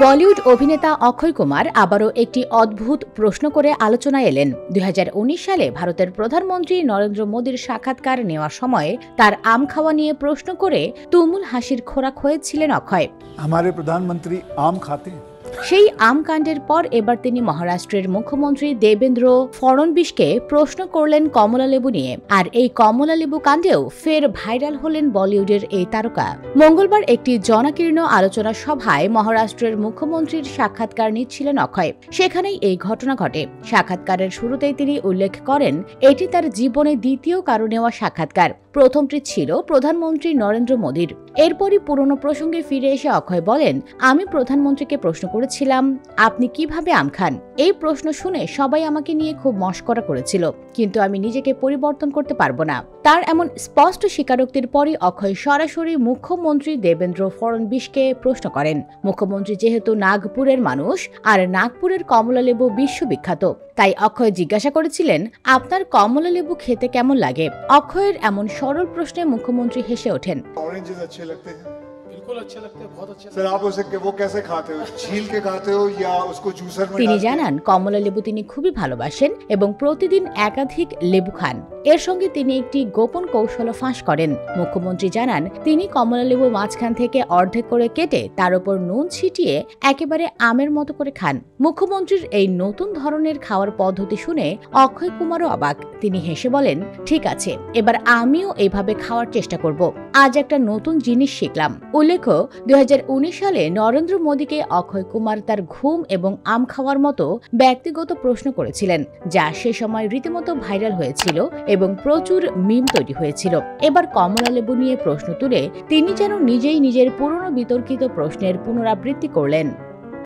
বলিউড অভিনেতা অক্ষয় কুমার আবারও একটি অদ্ভুত প্রশ্ন করে আলোচনায় এলেন। 2019 সালে ভারতের প্রধানমন্ত্রী নরেন্দ্র মোদীর সাক্ষাৎকার নেওয়ার সময় তার আম খাওয়া নিয়ে প্রশ্ন করে তুমুল হাসির খোরাক হয়েছিলেন অক্ষয়। हमारे प्रधानमंत्री आम खाते हैं। সেই আম কাণ্ডের পর এবার তিনি মহারাষ্ট্রের মুখ্যমন্ত্রী দেবেন্দ্র ফড়নবিশকে প্রশ্ন করলেন কমলালেবু নিয়ে। আর এই কমলালেবু কাণ্ডেও ফের ভাইরাল হলেন বলিউডের এই তারকা। মঙ্গলবার একটি জনাকীর্ণ আলোচনা সভায় মহারাষ্ট্রের মুখ্যমন্ত্রীর সাক্ষাৎকার নিচ্ছিলেন অক্ষয়। সেখানেই এই ঘটনা ঘটে। সাক্ষাৎকারের শুরুতেই তিনি উল্লেখ করেন এটি তার জীবনে দ্বিতীয় কারো নেওয়া সাক্ষাৎকার। প্রথমটি ছিল প্রধানমন্ত্রী নরেন্দ্র মোদীর। এরপরই পুরনো প্রসঙ্গে ফিরে এসে অক্ষয় বলেন, আমি প্রধানমন্ত্রীকে প্রশ্ন করেছিলাম আপনি কিভাবে আম খান। এই প্রশ্ন শুনে সবাই আমাকে নিয়ে খুব মশকরা করেছিল, কিন্তু আমি নিজেকে পরিবর্তন করতে পারবো না। তার এমন স্পষ্ট স্বীকারোক্তির পরই অক্ষয় সরাসরি মুখ্যমন্ত্রী দেবেন্দ্র ফড়নবিশকে প্রশ্ন করেন। মুখ্যমন্ত্রী যেহেতু নাগপুরের মানুষ আর নাগপুরের কমলালেবু বিশ্ববিখ্যাত, তাই অক্ষয় জিজ্ঞাসা করেছিলেন আপনার কমলালেবু খেতে কেমন লাগে। অক্ষয়ের এমন সরল প্রশ্নে মুখ্যমন্ত্রী হেসে ওঠেন। তিনি জানান কমলালেবু তিনি খুবই ভালোবাসেন এবং প্রতিদিন একাধিক লেবু খান। এর সঙ্গে তিনি একটি গোপন কৌশলও ফাঁস করেন। মুখ্যমন্ত্রী জানান তিনি কমলালেবু মাঝখান থেকে অর্ধেক করে কেটে তার উপর নুন ছিটিয়ে একেবারে আমের মতো করে খান। মুখ্যমন্ত্রীর এই নতুন ধরনের খাওয়ার পদ্ধতি শুনে অক্ষয় কুমারও অবাক। তিনি হেসে বলেন, ঠিক আছে, এবার আমিও এইভাবে খাওয়ার চেষ্টা করব। আজ একটা নতুন জিনিস শিখলাম। উল্লেখ্য 2019 সালে নরেন্দ্র মোদীকে অক্ষয় কুমার তার ঘুম এবং আম খাওয়ার মতো ব্যক্তিগত প্রশ্ন করেছিলেন, যা সে সময় রীতিমতো ভাইরাল হয়েছিল এবং প্রচুর মিম তৈরি হয়েছিল। এবার কমলালেবু নিয়ে প্রশ্ন তুলে তিনি যেন নিজেই নিজের পুরনো বিতর্কিত প্রশ্নের পুনরাবৃত্তি করলেন।